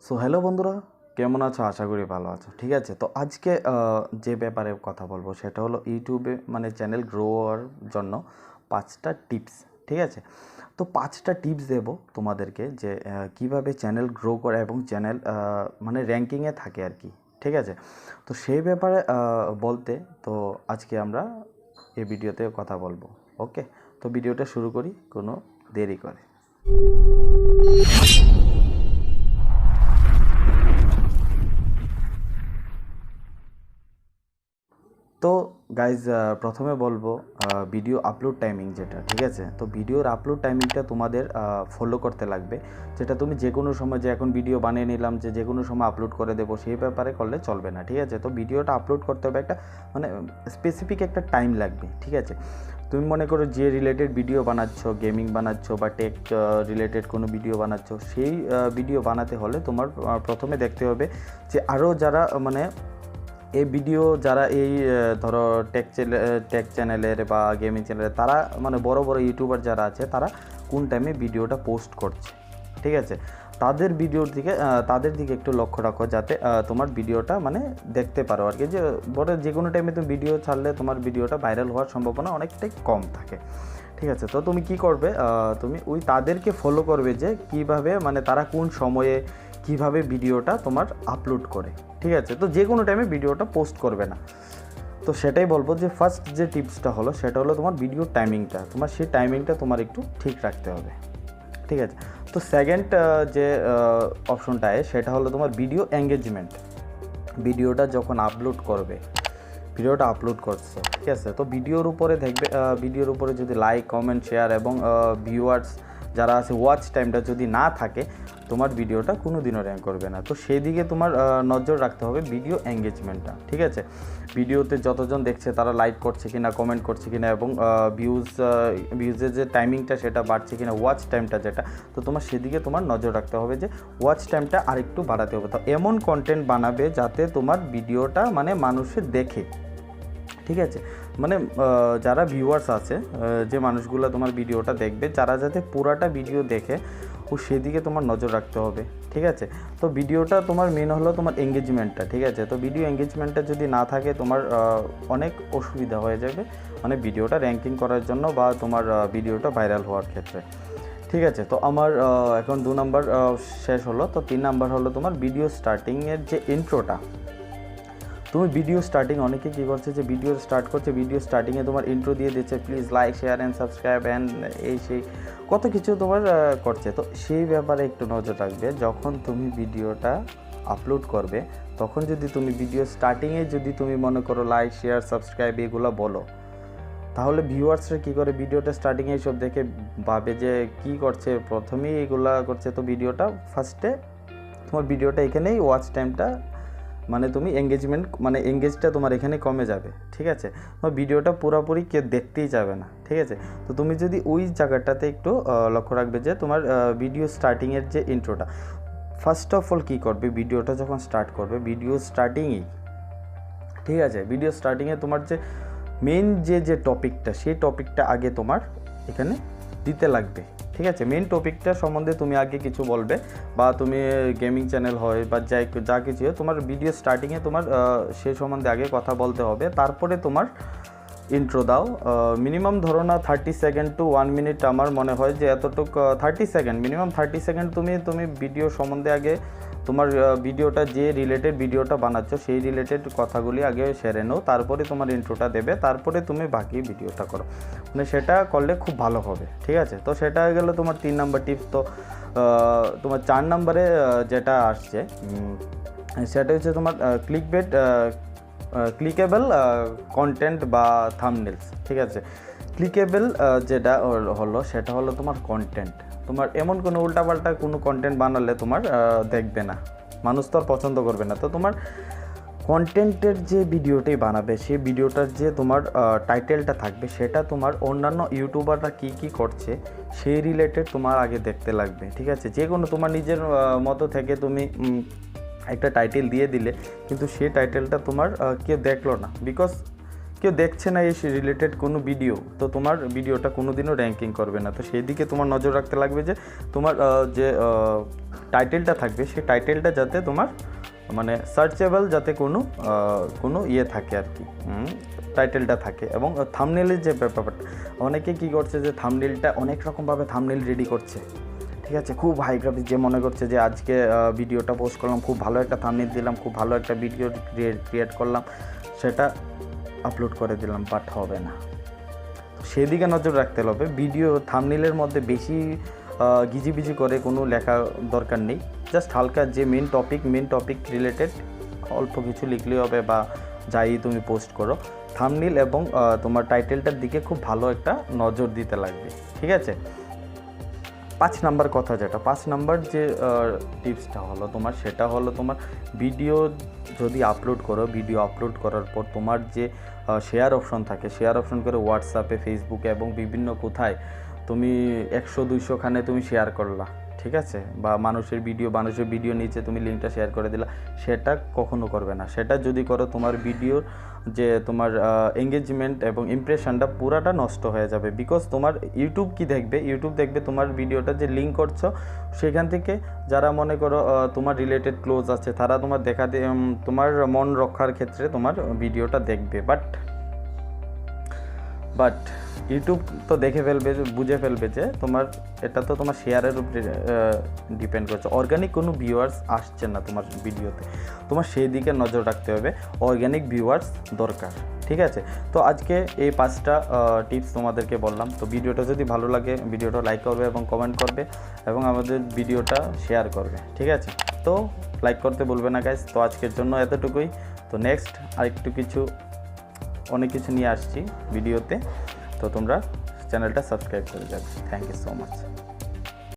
So hello বন্ধুরা, কেমন আছো? আশা করি ভালো আছো। ঠিক আছে, তো আজকে যে ব্যাপারে কথা বলবো সেটা হলো ইউটিউবে চ্যানেল গ্রো হওয়ার জন্য 5টা টিপস। ঠিক আছে, তো 5টা টিপস দেবো তোমাদেরকে যে কিভাবে চ্যানেল গ্রো করে এবং চ্যানেল র্যাঙ্কিংয়ে থাকে আর কি। ঠিক আছে, তো সেই ব্যাপারে বলতে তো আজকে আমরা এই ভিডিওতে কথা বলবো। ওকে, তো ভিডিওটা শুরু করি কোনো দেরি করে। তো গাইজ, প্রথমে বলবো ভিডিও আপলোড টাইমিং যেটা। ঠিক আছে, তো ভিডিওর আপলোড টাইমিংটা তোমাদের ফলো করতে লাগবে, যেটা তুমি যে কোনো সময়, যে এখন ভিডিও বানিয়ে নিলাম যে কোনো সময় আপলোড করে দেবো, সেই ব্যাপারে করলে চলবে না। ঠিক আছে, তো ভিডিওটা আপলোড করতে হবে একটা স্পেসিফিক একটা টাইম লাগবে। ঠিক আছে, তুমি মনে করো যে রিলেটেড ভিডিও বানাচ্ছ, গেমিং বানাচ্ছ বা টেক রিলেটেড কোনো ভিডিও বানাচ্ছ, সেই ভিডিও বানাতে হলে তোমার প্রথমে দেখতে হবে যে আরও যারা এই ভিডিও যারা এই ধরো টেক চ্যানেলের বা গেমিং চ্যানেলের, তারা বড় বড় ইউটিউবার যারা আছে, তারা কোন টাইমে ভিডিওটা পোস্ট করছে। ঠিক আছে, তাদের দিকে একটু লক্ষ্য রাখো, যাতে তোমার ভিডিওটা দেখতে পারো আর কি, যে কোনো টাইমে তুমি ভিডিও ছাড়লে তোমার ভিডিওটা ভাইরাল হওয়ার সম্ভাবনা অনেকটাই কম থাকে। ঠিক আছে, তো তুমি কি করবে, তুমি তাদেরকে ফলো করবে যে কিভাবে তারা কোন সময়ে কিভাবে ভিডিওটা তোমার আপলোড করে। ঠিক আছে, তো যে কোনো টাইমে ভিডিওটা পোস্ট করবে না। তো সেটাই বলবো যে ফার্স্ট যে টিপসটা হলো সেটা হলো তোমার ভিডিও টাইমিংটা, সেই টাইমিংটা তোমার একটু ঠিক রাখতে হবে। ঠিক আছে, তো সেকেন্ড যে অপশনটা সেটা হলো তোমার ভিডিও এঙ্গেজমেন্ট। ভিডিওটা যখন আপলোড করছো, ঠিক আছে, তো ভিডিওর উপরে দেখবে, ভিডিওর উপরে যদি লাইক, কমেন্ট, শেয়ার এবং ভিউয়ার্স যারা আছে, ওয়াচ টাইমটা যদি না থাকে, তোমার ভিডিওটা কোনো দিনও র্যাঙ্ক করবে না। তো সেই দিকে তোমার নজর রাখতে হবে ভিডিও এঙ্গেজমেন্টটা। ঠিক আছে, ভিডিওতে যতজন দেখছে তারা লাইক করছে কিনা, কমেন্ট করছে কিনা, এবং ভিউজের যে টাইমিংটা সেটা বাড়ছে কিনা, ওয়াচ টাইমটা যেটা, তো তোমার সেদিকে তোমার নজর রাখতে হবে যে ওয়াচ টাইমটা আরেকটু বাড়াতে হবে। তো এমন কন্টেন্ট বানাবে যাতে তোমার ভিডিওটা মানুষে দেখে। ঠিক আছে, যারা ভিউয়ার্স আছে, যে মানুষগুলো তোমার ভিডিওটা দেখবে, যারা যাতে পুরাটা ভিডিও দেখে, সেদিকে তোমার নজর রাখতে হবে। ঠিক আছে, তো ভিডিওটা তোমার মেন হলো তোমার এঙ্গেজমেন্টটা। ঠিক আছে, তো ভিডিও এঙ্গেজমেন্টটা যদি না থাকে, তোমার অনেক অসুবিধা হয়ে যাবে ভিডিওটা র্যাঙ্কিং করার জন্য বা তোমার ভিডিওটা ভাইরাল হওয়ার ক্ষেত্রে। ঠিক আছে, তো আমার এখন 2 নাম্বার শেষ হলো। তো 3 নাম্বার হলো তোমার ভিডিও স্টার্টিংয়ের যে ইন্ট্রোটা। তুমি ভিডিও স্টার্টিং, অনেকে কী করছে যে ভিডিও স্টার্ট করছে, ভিডিও স্টার্টিংয়ে তোমার ইন্ট্রো দিয়ে দিচ্ছে, please like, share and subscribe and এই সেই কত কিছু তোমার করছে। তো সেই ব্যাপারে একটু নজর রাখবে, যখন তুমি ভিডিওটা আপলোড করবে, তখন যদি তুমি ভিডিও স্টার্টিংয়ে যদি তুমি মনে করো লাইক, শেয়ার, সাবস্ক্রাইব এগুলো বলো, তাহলে ভিউয়ার্সরা কী করে, ভিডিওটা স্টার্টিংয়ে এইসব দেখে ভাবে যে কী করছে, প্রথমেই এগুলা করছে। তো ভিডিওটা ফার্স্টে তোমার ভিডিওটা এখানেই ওয়াচ টাইমটা তুমি এঙ্গেজটা তোমার এখানে কমে যাবে। ঠিক আছে, তোমার ভিডিওটা পুরোপুরি কেউ দেখতেই যাবে না। ঠিক আছে, তো তুমি যদি ওই জায়গাটাতে একটু লক্ষ্য রাখবে যে তোমার ভিডিও স্টার্টিংয়ের যে ইন্ট্রোটা, ফার্স্ট অফ অল কী করবে, ভিডিওটা যখন স্টার্ট করবে, ভিডিও স্টার্টিংয়েই, ঠিক আছে, ভিডিও স্টার্টিংয়ে তোমার যে মেন যে টপিকটা, সেই টপিকটা আগে তোমার এখানে দিতে লাগবে। ঠিক আছে, মেন টপিকটা সম্বন্ধে তুমি আগে কিছু বলবে, বা তুমি গেমিং চ্যানেল হয় বা যা কিছু হয়, তোমার ভিডিও স্টার্টিংয়ে তোমার সে সম্বন্ধে আগে কথা বলতে হবে, তারপরে তোমার ইন্ট্রো দাও। মিনিমাম ধরো না 30 সেকেন্ড টু 1 মিনিট, আমার মনে হয় যে এতটুকু 30 সেকেন্ড, মিনিমাম 30 সেকেন্ড তুমি ভিডিও সম্বন্ধে আগে তোমার ভিডিওটা, যে রিলেটেড ভিডিওটা বানাচ্ছ সেই রিলেটেড কথাগুলি আগে সেরে নাও, তারপরে তোমার ইন্ট্রোটা দেবে, তারপরে তুমি বাকি ভিডিওটা করো। সেটা করলে খুব ভালো হবে। ঠিক আছে, তো সেটা হয়ে গেলো তোমার 3 নাম্বার টিপস। তো তোমার 4 নাম্বারে যেটা আসছে, সেটা হচ্ছে তোমার ক্লিকেবল কন্টেন্ট বা থাম্বনেলস। ঠিক আছে, ক্লিকেবল যেটা হলো সেটা হলো তোমার কন্টেন্ট। তোমার এমন কোনো উল্টাপাল্টা কোনো কন্টেন্ট বানালে তোমার দেখবে না, মানুষ তো আর পছন্দ করবে না। তো তোমার কন্টেন্টের যে ভিডিওটাই বানাবে, সেই ভিডিওটার যে তোমার টাইটেলটা থাকবে, সেটা তোমার অন্যান্য ইউটিউবাররা কী করছে সেই রিলেটেড তোমার আগে দেখতে লাগবে। ঠিক আছে, যে কোনো তোমার নিজের মতো থেকে তুমি একটা টাইটেল দিয়ে দিলে, কিন্তু সেই টাইটেলটা তোমার কেউ দেখলো না, বিকজ কেউ দেখছে না এই রিলেটেড কোনো ভিডিও, তো তোমার ভিডিওটা কোনো দিনও র্যাঙ্কিং করবে না। তো সেই দিকে তোমার নজর রাখতে লাগবে যে তোমার যে টাইটেলটা থাকবে সেই টাইটেলটা যাতে তোমার মানে সার্চেবল, যাতে কোনো ইয়ে থাকে আর কি, টাইটেলটা থাকে। এবং থাম্বনেলের যে ব্যাপারটা, অনেকে কী করছে যে থাম্বনেলটা অনেক রকমভাবে থাম্বনেল রেডি করছে, ঠিক আছে, খুব হাই গ্রাফিক, যে মনে করছে যে আজকে ভিডিওটা পোস্ট করলাম, খুব ভালো একটা থাম্বনেল দিলাম, খুব ভালো একটা ভিডিও ক্রিয়েট করলাম, সেটা আপলোড করে দিলাম, বাট হবে না। সেদিকে নজর রাখতে হবে। ভিডিও থাম্বনেলের মধ্যে বেশি গিজিবিজি করে কোনো লেখা দরকার নেই, জাস্ট হালকা যে মেন টপিক রিলেটেড অল্প কিছু লিখলেই হবে, বা যাই তুমি পোস্ট করো। থাম্বনেল এবং তোমার টাইটেলটার দিকে খুব ভালো একটা নজর দিতে লাগবে, ঠিক আছে। 5 নাম্বার কথা, যেটা 5 নাম্বার যে টিপসটা হলো তোমার, সেটা হলো তোমার ভিডিও যদি আপলোড করো, ভিডিও আপলোড করার পর তোমার যে শেয়ার অপশন থাকে, শেয়ার অপশন করে হোয়াটসঅ্যাপে, ফেসবুকে এবং বিভিন্ন কোথায় তুমি 100-200 খানে তুমি শেয়ার করলা, ঠিক আছে, বা মানুষের ভিডিও নিচে তুমি লিঙ্কটা শেয়ার করে দিলা, সেটা কখনো করবে না। সেটা যদি করো তোমার ভিডিওর যে তোমার এঙ্গেজমেন্ট এবং ইমপ্রেশনটা পুরাটা নষ্ট হয়ে যাবে। বিকজ তোমার ইউটিউব দেখবে তোমার ভিডিওটা যে লিঙ্ক করছো, সেখান থেকে যারা মনে করো তোমার রিলেটেড ক্লোজ আছে, তারা তোমার তোমার মন রক্ষার ক্ষেত্রে তোমার ভিডিওটা দেখবে। বাট ইউটিউব তো দেখে ফেলবে, বুঝে ফেলবে যে তোমার এটা তো তোমার শেয়ারের উপরে ডিপেন্ড করছে, অর্গানিক কোনো ভিউয়ার্স আসছে না তোমার ভিডিওতে। তোমার সেই দিকে নজর রাখতে হবে, অর্গানিক ভিউয়ার্স দরকার, ঠিক আছে। তো আজকে এই 5টা টিপস তোমাদেরকে বললাম। তো ভিডিওটা যদি ভালো লাগে, ভিডিওটা লাইক করবে এবং কমেন্ট করবে এবং আমাদের ভিডিওটা শেয়ার করবে, ঠিক আছে। তো লাইক করতে বলবে না গাইস। তো আজকের জন্য এতটুকুই। তো নেক্সট অনেক কিছু নিয়ে আসছি ভিডিওতে, তো তোমরা চ্যানেলটা সাবস্ক্রাইব করে যাবে। Thank you so much.